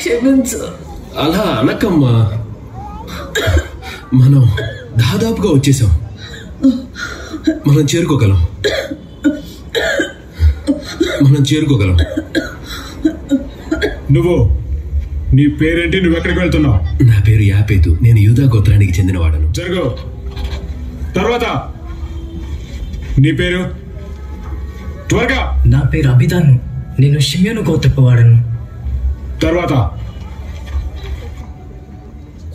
క్షమించు. అలా అనకమ్మా, మనం దాదాపుగా వచ్చేసాం. మనం చేరుకోగలం. నువ్వు నీ పేరేంటి? నువ్వు ఎక్కడికి వెళ్తున్నావు? నా పేరు యాపేతు. నేను యూదా గోత్రానికి చెందినవాడను. జరుగు. తర్వాత నీ పేరు? త్వరగా. నా పేరు అభిదాను. నేను షిమ్యోను గోత్రపు వాడను. తర్వాత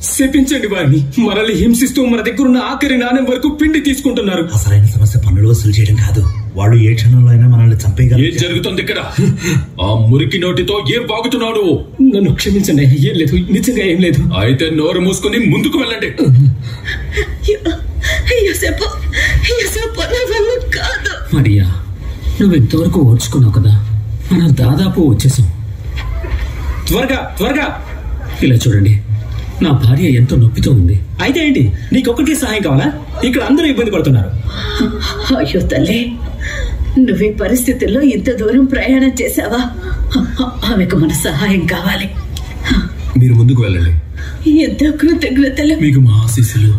శపించండి వారిని. మనల్ని హింసిస్తూ మన దగ్గర ఉన్న ఆఖరి నాణ్యం వరకు పిండి తీసుకుంటున్నారు. అసలైన సమస్య పన్నులు వసూలు చేయడం కాదు. వాడు ఏ క్షణంలో అయినా మనల్ని చంపేయగలరు. ఏం జరుగుతుంది ఇక్కడ? ఆ మురికి నోటితో ఏం బాగుతున్నాడు? నన్ను క్షమించండి. ఏం లేదు, నిజంగా ఏం లేదు. అయితే నోరు మూసుకుని ముందుకు వెళ్ళండి. మరియా, నువ్వు ఇంతవరకు ఓర్చుకున్నావు కదా, మనం దాదాపు వచ్చేసాం. త్వరగా త్వరగా. ఇలా చూడండి, నా భార్య ఎంతో నొప్పితో ఉంది. అయితే ఏంటి, నీకొక్కటి సహాయం కావాలా? ఇక్కడ అందరూ ఇబ్బంది పడుతున్నారు. అయ్యో తల్లి, నువ్వు ఈ పరిస్థితుల్లో ఇంత దూరం ప్రయాణం చేశావా? ఆమెకు మన సహాయం కావాలి. మీరు ముందుకు వెళ్ళండి. ఎంత కృతజ్ఞతలు. మీకు మా ఆశీస్సులు.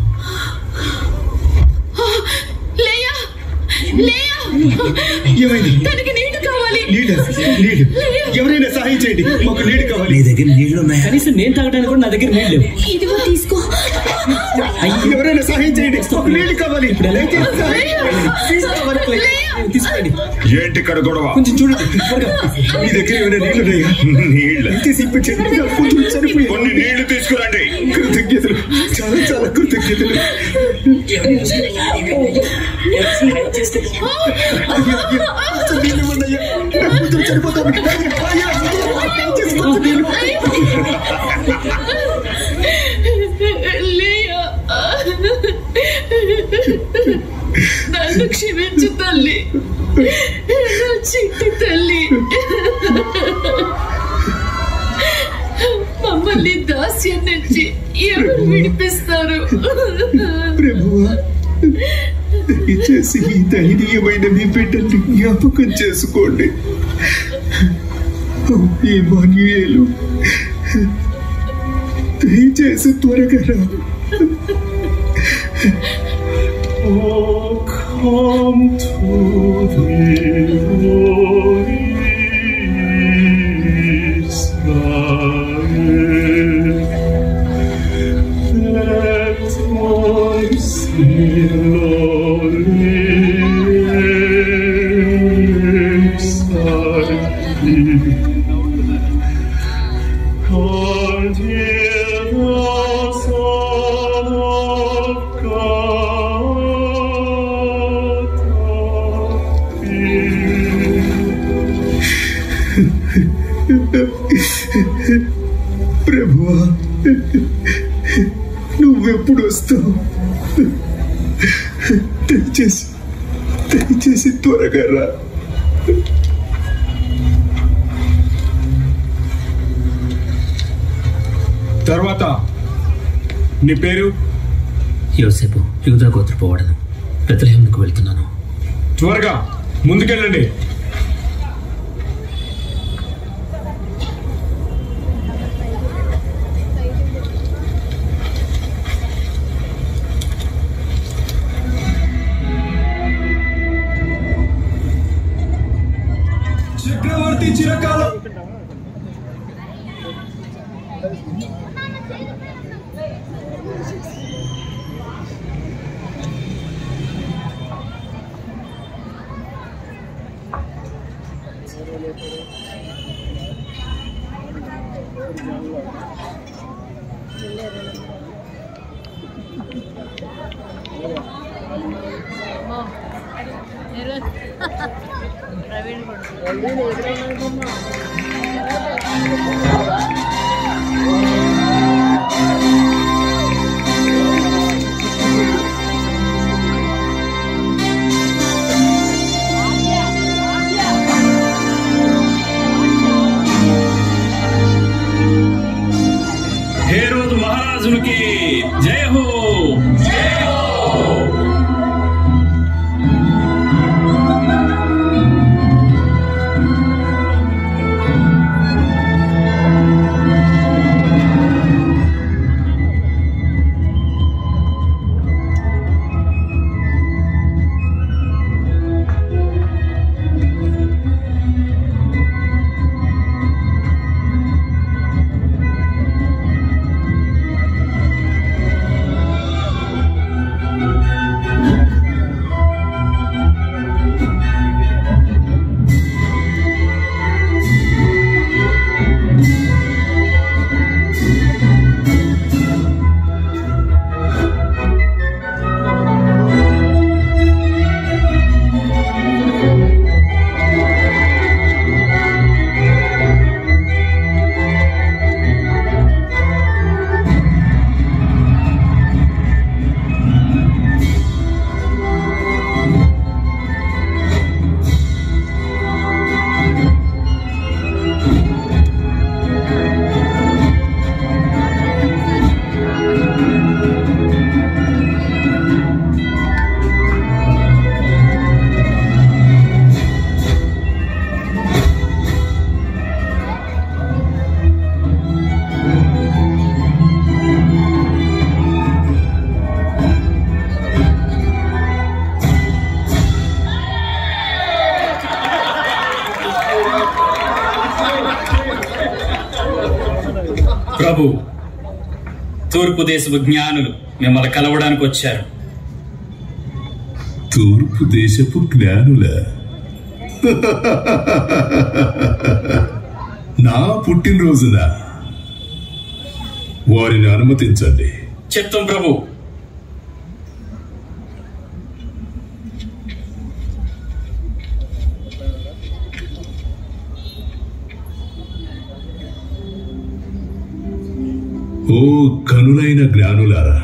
తనకి నీళ్లు కావాలి. ఎవరైనా సహాయం చేయండి, మాకు నీళ్ళు కావాలి. నీ దగ్గర నీళ్లు ఉన్నాయా? కనీసం నేను తాగడానికి కూడా నా దగ్గర నీళ్ళు లేవు. ఇదిగో తీసుకో. ఎవరైనా సహాయం చేయండి, మాకు నీళ్ళు కావాలి. తీసుకోండి. ఏంటి ఇక్కడ గొడవ? కొంచెం చూడండి. మీ దగ్గర ఏమైనా నీళ్ళు ఉన్నాయా? నీళ్ళు కొన్ని నీళ్లు తీసుకురండి. కృతజ్ఞతలు, చాలా చాలా కృతజ్ఞతలు. నన్ను క్షమించు తల్లి, చిట్టి తల్లి. మమ్మల్ని దాస్యం నుంచి ఎవరు విడిపిస్తారు? ప్రభువా, దయచేసి ఈ దయనీయమైన మీ బిడ్డల్ని జ్ఞాపకం చేసుకోండి. ఇమ్మానుయేలు, దయచేసి త్వరగా రా. Oh, come to thee, Lord Israel. Let my sin, Lord, lips thy feet. And hear the Son of God appear. ప్రభువా, నువ్వెప్పుడు వస్తావు? దయచేసి త్వరగా రా. తర్వాత నీ పేరు? యోసేపు, యూదా గోత్రపు వాడను. బెత్లెహేముకు వెళ్తున్నాను. త్వరగా ముందుకెళ్ళండి. చక్రవర్తి చిరకాలం హేరోదు మహారాజునికి జయ హో. ప్రభు, తూర్పు దేశపు జ్ఞానులు మిమ్మల్ని కలవడానికి వచ్చారు. తూర్పు దేశపు జ్ఞానుల నా పుట్టినరోజున వారిని అనుమతించండి. చిత్తం ప్రభు. ఓ కనులైన జ్ఞానులారా,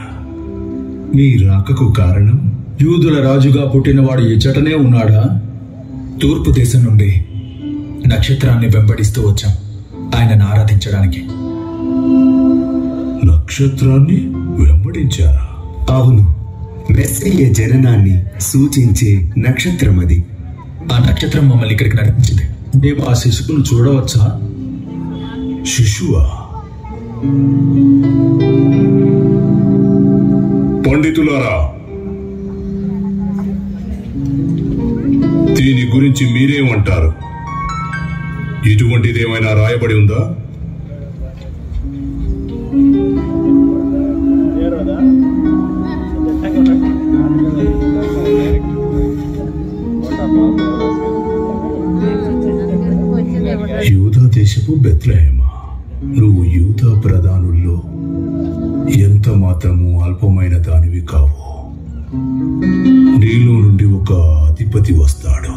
మీ రాకకు కారణం? యూదుల రాజుగా పుట్టినవాడు ఇచ్చటనే ఉన్నాడా? తూర్పు దేశం నుండి నక్షత్రాన్ని వెంబడిస్తూ వచ్చాం ఆయనను ఆరాధించడానికి. నక్షత్రాన్ని వెంబడించారా? అవును, మెస్సీయ జననాన్ని సూచించే నక్షత్రం అది. ఆ నక్షత్రం మమ్మల్ని ఇక్కడికి నడిపించింది. మేము ఆ శిశువును చూడవచ్చా? శిశువా? పండితులారా, దీని గురించి మీరేమంటారు? ఇటువంటిదేమైనా రాయబడి ఉందా? యూదా దేశపు బెత్లెహేమా, నువ్వు యూదా ప్రధానుల్లో ఎంత మాత్రము అల్పమైన దానివి కావు. నీలో నుండి ఒక అధిపతి వస్తాడు.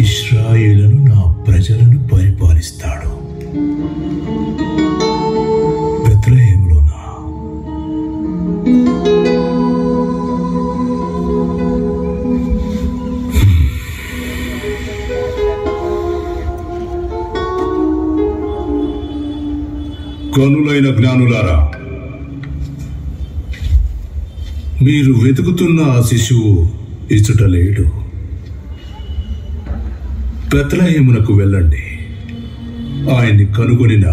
ఇశ్రాయేలును, నా ప్రజలను పరిపాలిస్తాడు. బెత్లెహేములోనా? కనులైన జ్ఞానులారా, మీరు వెతుకుతున్న ఆ శిశువు ఇచ్చట లేడు. బెత్లెహేమునకు వెళ్ళండి. ఆయన్ని కనుగొనిన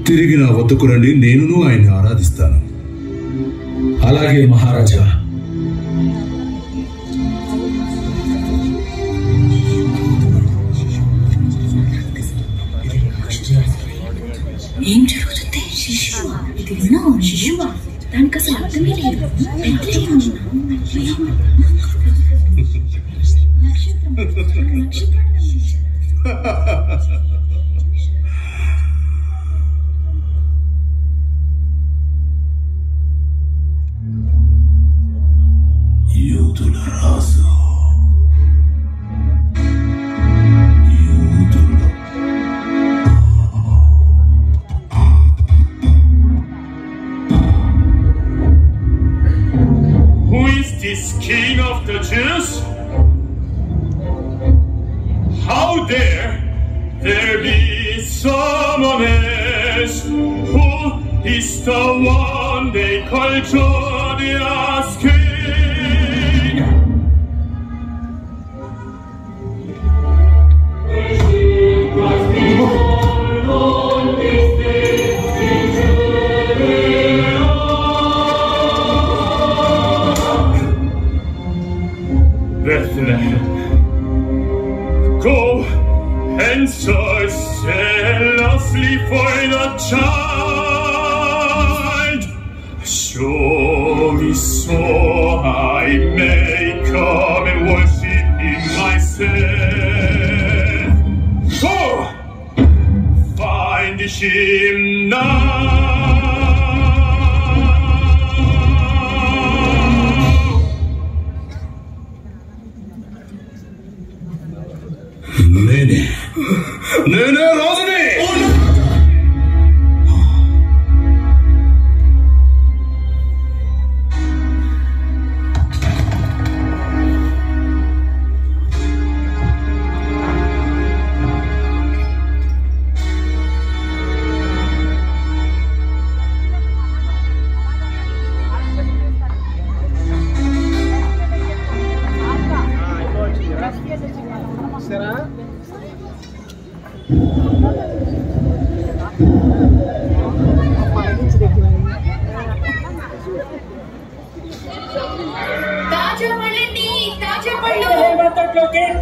తిరిగి నా వద్దకు రండి, నేనును ఆయన్ని ఆరాధిస్తాను. అలాగే మహారాజా. ఏం జరుగుతుంది? ఇది విన్నావా? శిశువా? దానికి అసలు అర్థమే లేదు. యూదుల రాజు, This king of the Jews? How dare there be someone else who is the one they call Judea's king? Bethlehem, go and search zealously for the child. Show me so I may come and worship Him myself. Go, find Him now. నేనే రాజుని.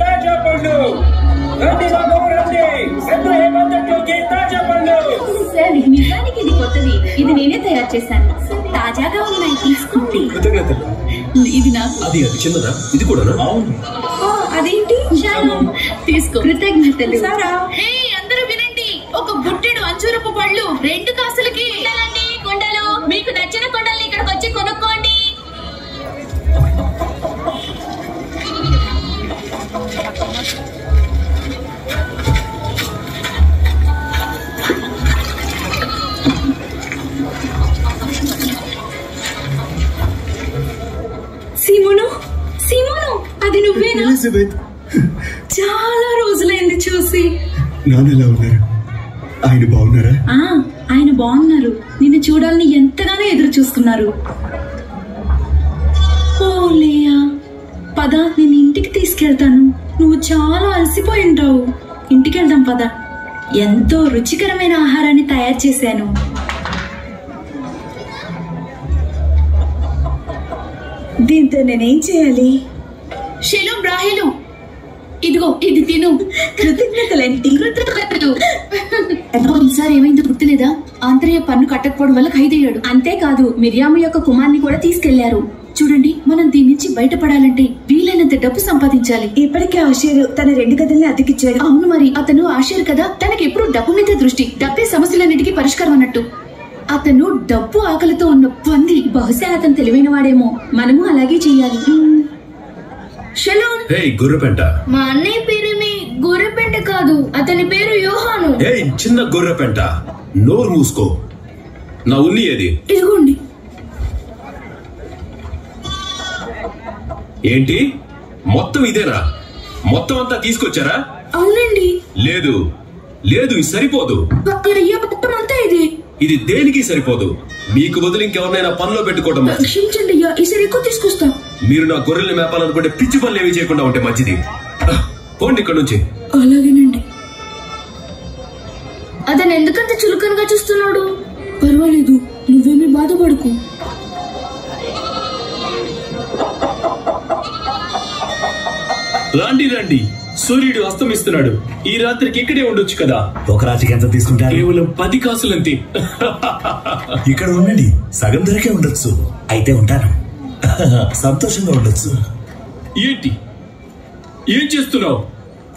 తాజా పళ్ళు రండి బాబు, రండి. బెత్లెహేము అంతట్లోకి తాజా పళ్ళు. నిజానికి ఇది కొత్తది. ఇది నేనే తయారు చేశాను. తాజాగా ఉన్నాయి, తీసుకోండి. ఇది నాకు. అది చిన్నదా? ఇది కూడా అదేంటి? తీసుకో. కృతజ్ఞతలు. అందరూ వినండి. ఒక బుట్టెడు అంజూరపు పళ్ళు 2 కాసులకి. కొండలు, మీకు నచ్చిన కొండలు ఇక్కడికి వచ్చి కొనుక్కోండి. సిమోను, అది నువ్వేనా? ఎలిజబెత్, చాలా రోజులైంది చూసి. నాన్న ఎలా ఉన్నారు? ఆయన బాగున్నారా? ఆయన బాగున్నారు. నిన్ను చూడాలని ఎంతగానో ఎదురు చూస్తున్నారు. ఓలేయా, పద, నేను ఇంటికి తీసుకెళ్తాను. నువ్వు చాలా అలసిపోయి ఉంటావు. ఇంటికి వెళ్దాం పద. ఎంతో రుచికరమైన ఆహారాన్ని తయారు చేశాను. దీంతో నేనేం చేయాలి? షెలోం రాహేలు, ఇదిగో ఇది తిను. కృతజ్ఞతలేంటి? ఈసారి ఏమైందో గుర్తులేదా? ఆంతర్య పన్ను కట్టకపోవడం వల్ల ఖైదయ్యాడు. అంతేకాదు, మిర్యాము యొక్క కుమార్ని కూడా తీసుకెళ్లారు. చూడండి, మనం దీని నుంచి బయటపడాలంటే వీలైనంత డబ్బు సంపాదించాలి. ఇప్పటికే ఆషేరు తన 2 గదుల్ని అతికిచ్చాడు. అవును, మరి అతను ఆషేరు కదా, తనకి ఎప్పుడు డబ్బు మీద దృష్టి. డబ్బే సమస్యలన్నిటికీ పరిష్కారం అన్నట్టు. అతను డబ్బు ఆకలితో ఉన్న పంది. బహుశా అతను తెలివైన వాడేమో. మనము అలాగే చెయ్యాలి. షలోం. గొర్రెపెంట. మా అన్నయ్య పేరేమి గొర్రెపెంట కాదు, అతని పేరు యోహాను. చిన్న గొర్రెపెంట, నోరు మూసుకో. నా ఉన్ని ఏది? ఇదిగోండి. ఏంటి, మొత్తం ఇదేనా? మొత్తం అంతా తీసుకొచ్చారా? అవునండి. లేదు లేదు, ఇది సరిపోదు. మొత్తం అంతా ఇది. ఇది దేనికి సరిపోదు. మీకు బదులు ఇంకెవరినైనా పనిలో పెట్టుకోవడం. క్షమించండి అయ్యా, ఈసారి ఎక్కువ తీసుకొస్తా. మీరు నా గొర్రెల్ని మేపాలనుకుంటే పిచ్చి పనులు ఏమి చేయకుండా ఉంటే మంచిది. పోండి ఇక్కడ నుంచి. అలాగేనండి. అతను ఎందుకంత చులకనగా చూస్తున్నాడు? పర్వాలేదు, నువ్వేమీ బాధపడకు. రండి రండి, సూర్యుడు అస్తమిస్తున్నాడు. ఈ రాత్రికి ఇక్కడే ఉండొచ్చు కదా. ఒక రాత్రికి ఎంత తీసుకుంటారు? కేవలం 10 కాసులంతే. ఇక్కడ ఉండండి, సగం ధరకే ఉండొచ్చు. అయితే ఉంటాను. సంతోషంగా ఉండొచ్చు. ఏంటి, ఏం చేస్తున్నావు?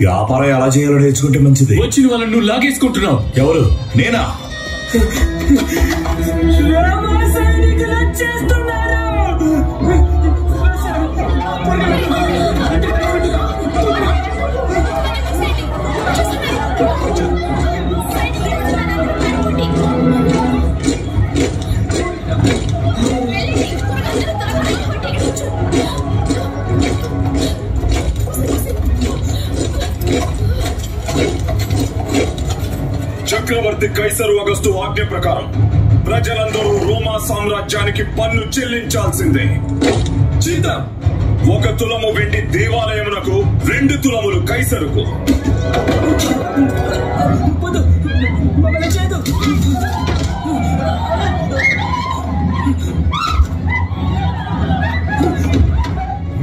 వ్యాపారం ఎలా చేయాలో నేర్చుకుంటే మంచిది. వచ్చిన వాళ్ళని నువ్వు లాగేసుకుంటున్నావు. ఎవరు? నేనా? చక్రవర్తి కైసరు అగస్టు ఆజ్ఞ ప్రకారం ప్రజలందరూ రోమా సామ్రాజ్యానికి పన్ను చెల్లించాల్సిందే. చింత 1 తులము వెండి దేవాలయమునకు, 2 తులములు కైసరుకు.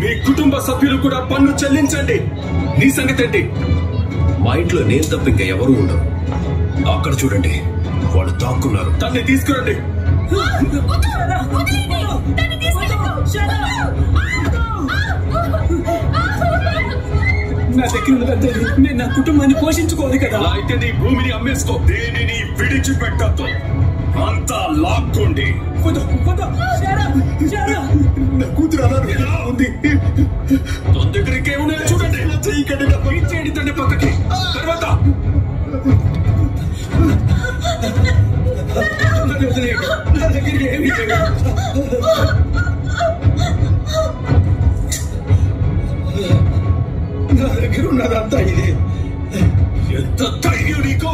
మీ కుటుంబ సభ్యులు కూడా పన్ను చెల్లించండి. నీ సంగతి ఏంటి? మా ఇంట్లో నేను తప్ప ఇంకా ఎవరు ఉండరు. అక్కడ చూడండి, వాళ్ళు దాక్కున్నారు. తన్ని తీసుకురండి. నా దగ్గర ఉన్నదంతా నేను నా కుటుంబాన్ని పోషించుకోవాలి కదా. అలా అయితే నీ భూమిని అమ్మేసుకో. దేనిని విడిచిపెట్టద్దు, అంతా లాక్కోండి. నా కూతురు అలా ఎలా ఉంది? తన దగ్గర ఇంకేమున్నాయో చూడండి. చేయండి తండ్రి పక్కకి. తర్వాత నా దగ్గర ఏమి నా దగ్గర ఉన్నదంతా ఇది. ఎంత ధైర్యం నీకు?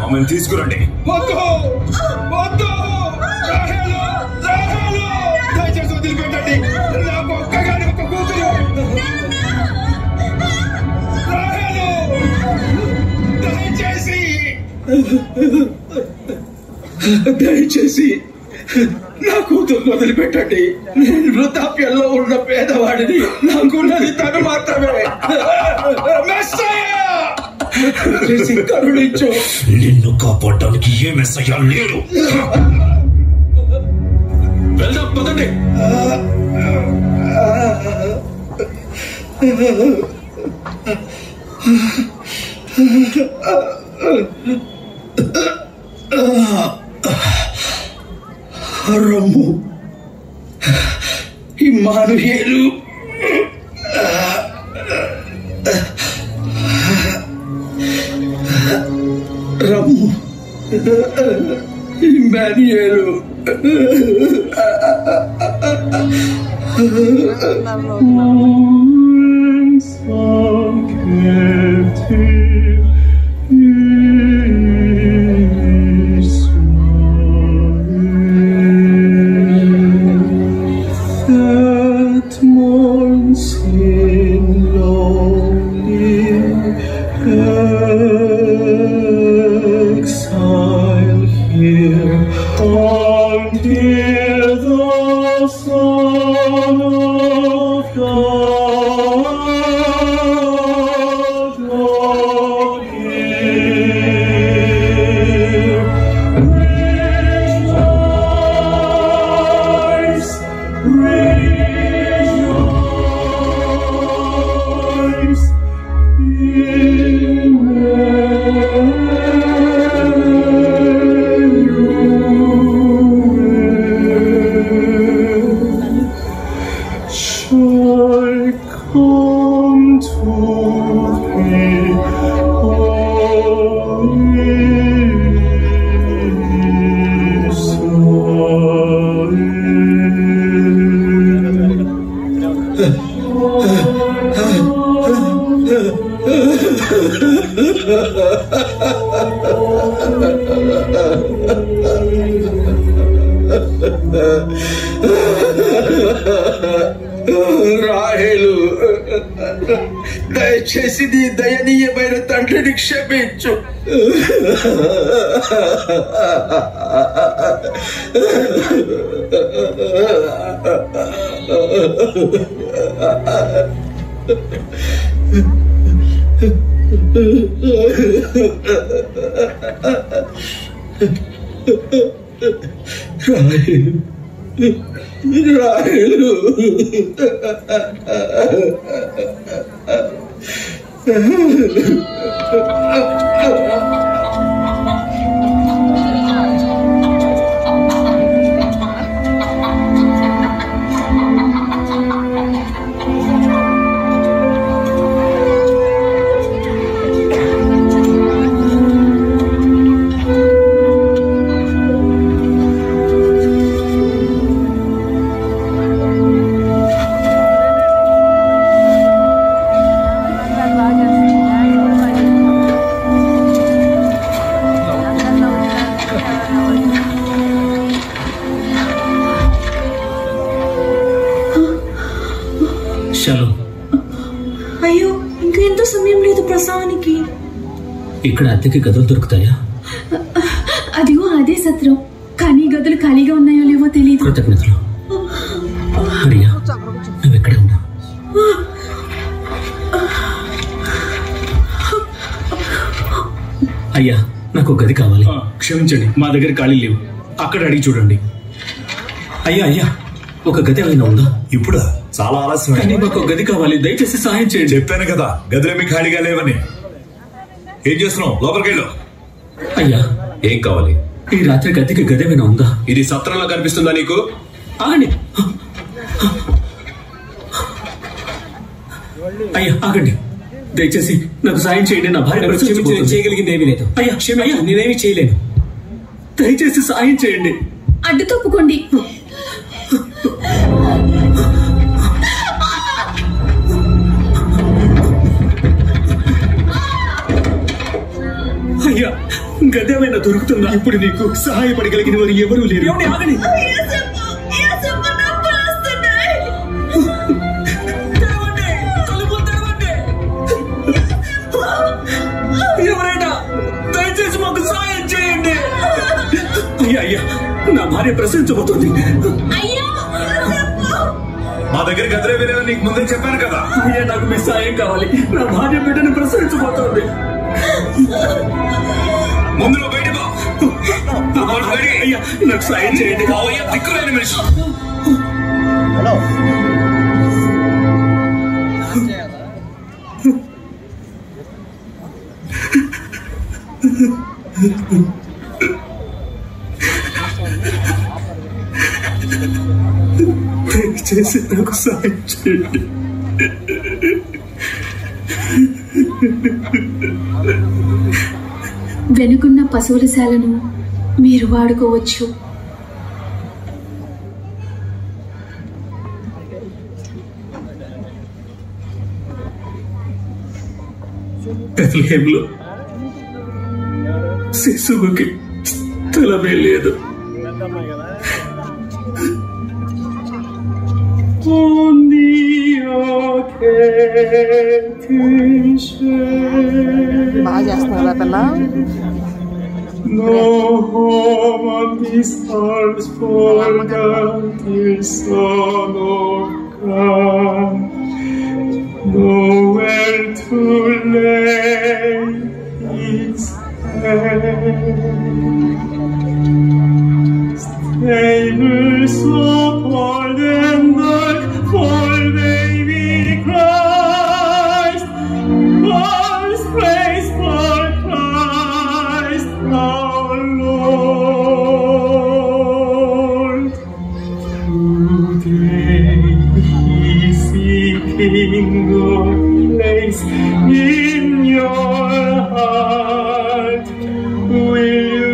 ఆమెను తీసుకురండి. దయచేసి వదిలిపెట్టండి. నాకు ఒక్కగాని ఒక కూతురు. దయచేసి నా కూతురు వదిలిపెట్టండి. నేను వృద్ధాప్యంలో ఉన్న పేదవాడిని. నాకున్నది తను మాత్రమే. కరుణించు. నిన్ను కాపాడడానికి ఏ మెస్సయ్యా లేడు. వెళ్దాం పదండి. రమ్ము ఇమ్మానుయేలు. రమ్ము ఇమ్మానుయేలు. రాహేలు, దయచేసి నీ దయనీయమైన తండ్రిని క్షమించు. రాహేలు, అయ్యో, ఇంకా ఎంతో సమయం లేదు ప్రసవానికి. ఇక్కడ అద్దెకి గదులు దొరుకుతాయా? అదిగో అదే సత్రం, కానీ గదులు ఖాళీగా ఉన్నాయో లేవో తెలియదు. కృతజ్ఞతలు. మరియా, నువ్వు ఎక్కడే ఉన్నా? అయ్యా, నాకు ఒక గది కావాలి. క్షమించండి, మా దగ్గర ఖాళీ లేవు. అక్కడ అడిగి చూడండి. అయ్యా అయ్యా, ఒక గది ఏమైనా ఉందా? ఇప్పుడా? చాలా ఆలస్యం. కానీ మాకు ఒక గది కావాలి, దయచేసి సహాయం చేయండి. చెప్పాను కదా, గదులేమి ఖాళీగా లేవని. ఏం చేస్తున్నావు? లోపలికి వెళ్ళు. అయ్యా, ఏం కావాలి? ఈ రాత్రి గదికి గది ఏమైనా ఉందా? ఇది సత్రంలో కనిపిస్తుందా నీకు? ఆగండి అయ్యా, ఆగండి. దయచేసి నాకు సాయం చేయండి. నా భార్య చేయగలిగింది ఏమీ లేదు. అయ్యా, అయ్యా, నేనేమి చేయలేను. దయచేసి సాయం చేయండి. అడ్డు తప్పుకోండి. అయ్యా, గది ఏమైనా దొరుకుతుందా? ఇప్పుడు నీకు సహాయపడగలిగిన వారు ఎవరూ లేరు. ఆగండి. ఎవరైనా దయచేసి మాకు సాయం చేయండి. అయ్యా అయ్యా, నా భార్య ప్రసవించబోతుంది. మా దగ్గరికి అద్దరే వేరేదని నీకు ముందే చెప్పాను కదా. అయ్యా నాకు మీ సాయం కావాలి. నా భార్య బిడ్డను ప్రసవించబోతోంది. ముందు నువ్వు బయట అయ్యా నాకు సాయం చేయండి. దిక్కులేని మనిషి. చేసి నాకు సాయం చేయండి. వెనుకున్న పశువుల శాలను మీరు వాడుకోవచ్చు. బెత్లెహేంలో శిశువుకి స్థలమే లేదు. బాగా చేస్తున్నారా పిల్ల? No home on this earth for the Son of God, nowhere to lay His head. Stables of old and dark for baby Christ, God's praise for Christ our Lord. Today He's seeking a place in your heart. Will you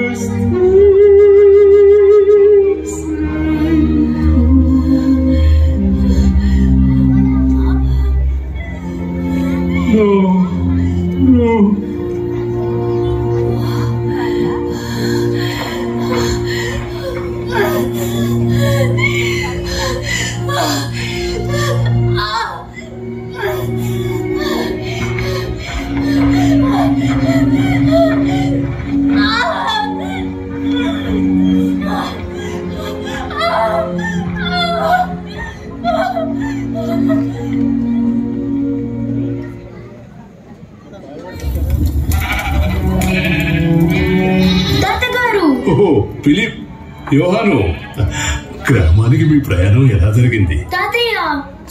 Philip, యోహాను, గ్రామానికి మీ ప్రయాణం ఎలా జరిగింది? తాతయ్య,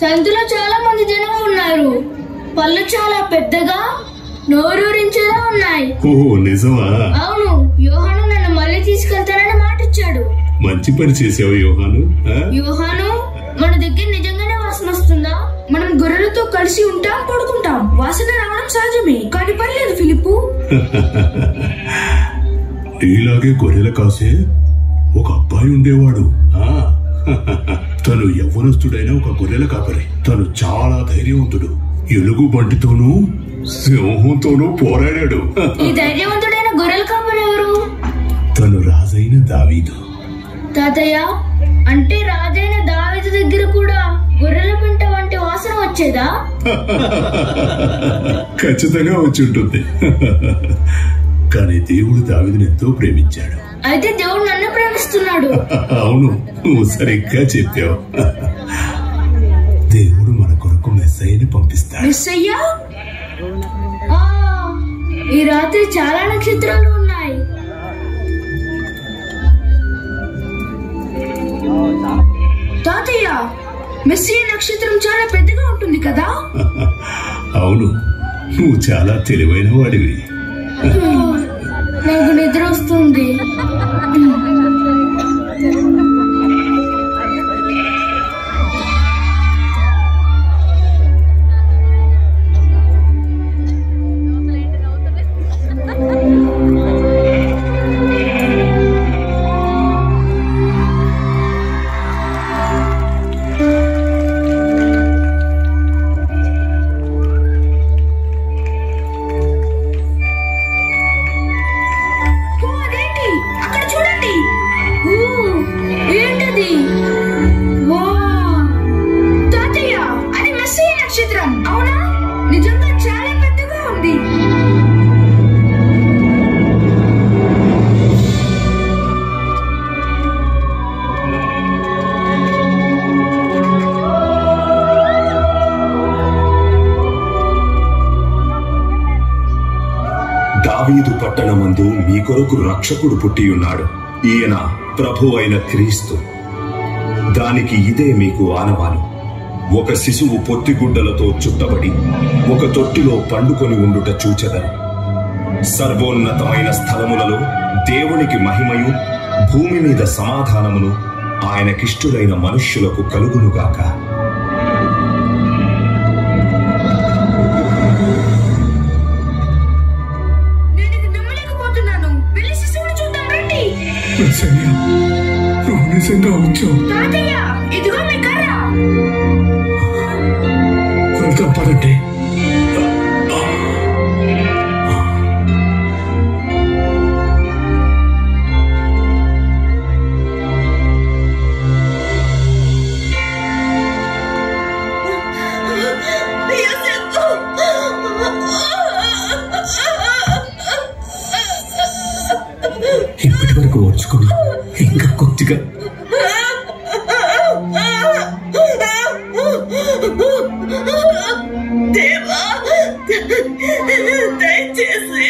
సంతలో చాలా మంది జనం ఉన్నారు. పళ్ళు చాలా పెద్దగా నోరూరించేలా ఉన్నాయి. ఓహో, నిజమా? అవును, యోహాను నన్ను మళ్ళీ తీసుకెళ్తానని మాట ఇచ్చాడు. మంచి పని చేసావు యోహాను. యోహాను, మన దగ్గర నిజంగానే వాసన వస్తుందా? మనం గొర్రెలతో కలిసి ఉంటాం, పడుకుంటాం. వాసన రావడం సహజమే, కానీ పర్లేదు ఫిలిప్పు. ఇలాగే గొర్రెల కాసే ఒక అబ్బాయి ఉండేవాడు. తను యవ్వనస్తుడైన ఒక గొర్రెల కాపరి. తను చాలా ధైర్యవంతుడు. ఎలుగు బంటితోనూ సింహంతోనూ పోరాడాడు. ఈ ధైర్యవంతుడైన గొర్రెల కాపరి ఎవరు? తను రాజైన దావీదు. తాతయ్య, అంటే రాజైన దావీదు దగ్గర కూడా గొర్రెల పెంట వంటి వాసన వచ్చేదా? ఖచ్చితంగా వచ్చి ఉంటుంది. కానీ దేవుడు దావీదుని ఎంతో ప్రేమించాడు. అయితే దేవుడు నన్ను ప్రేమిస్తున్నాడు. అవును, నువ్వు సరిగ్గా చెప్పావు. దేవుడు మన కొరకు మెస్సయ్యని పంపిస్తాడు. మెస్సయ్యా? ఈ రాత్రి చాలా నక్షత్రాలు ఉన్నాయి. తాతయ్య, మెస్సయ్య నక్షత్రం చాలా పెద్దగా ఉంటుంది కదా? అవును, నువ్వు చాలా తెలివైన వాడివి. నాకు నిద్ర వస్తుంది. దావీదు పట్టణమందు మీ కొరకు రక్షకుడు పుట్టియున్నాడు. ఈయన ప్రభు అయిన క్రీస్తు. దానికి ఇదే మీకు ఆనవాలు. ఒక శిశువు పొత్తిగుడ్డలతో చుట్టబడి ఒక తొట్టిలో పండుకొని ఉండుట చూచెదరు. సర్వోన్నతమైన స్థలములలో దేవునికి మహిమయు, భూమి మీద సమాధానమును ఆయనకిష్టులైన మనుష్యులకు కలుగునుగాక. నిజంగా వచ్చావు. వెళ్తాం పదండి. ఇప్పటి వరకు ఓర్చుకున్నా, ఇంకా కొద్దిగా. దేవా, దయచేసి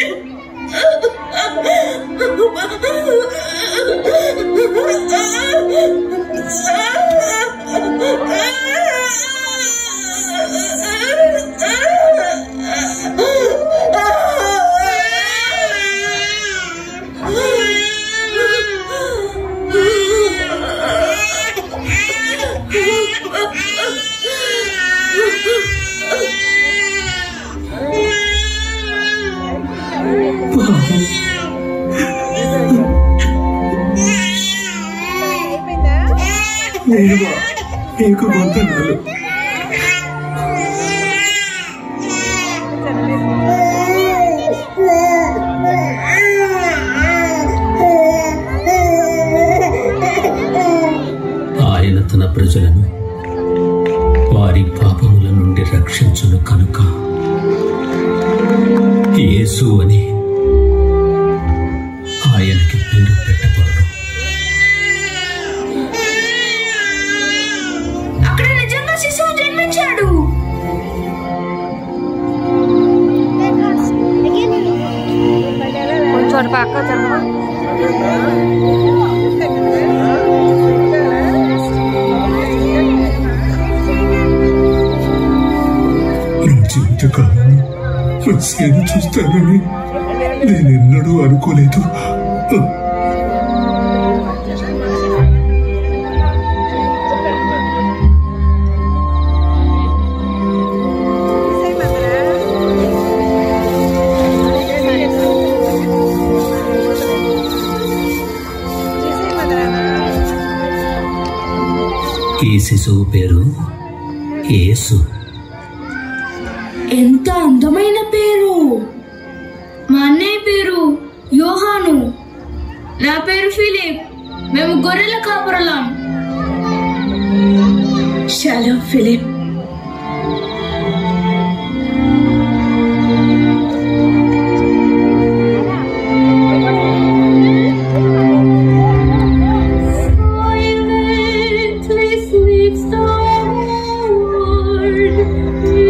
నీకు వందనాలు. ఆయన తన ప్రజలను వారి పాపముల నుండి రక్షించును కనుక యేసు అని ఆయనకి పేరు పెట్టబడును. అక్కడ నిజంగా శిశువు జన్మించాడు. కొంచెం పక్క జరగమా. జీవితకాలంలో సేను చూస్తానని నేనెన్నడూ అనుకోలేదు. ఈ శిశువు పేరు యేసు. ఎంత అందమైన పేరు. మా అన్నయ్య పేరు యోహాను. నా పేరు ఫిలిప్. మేము గొర్రెల కాపురలం. Shalom Philip.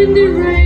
In the rain.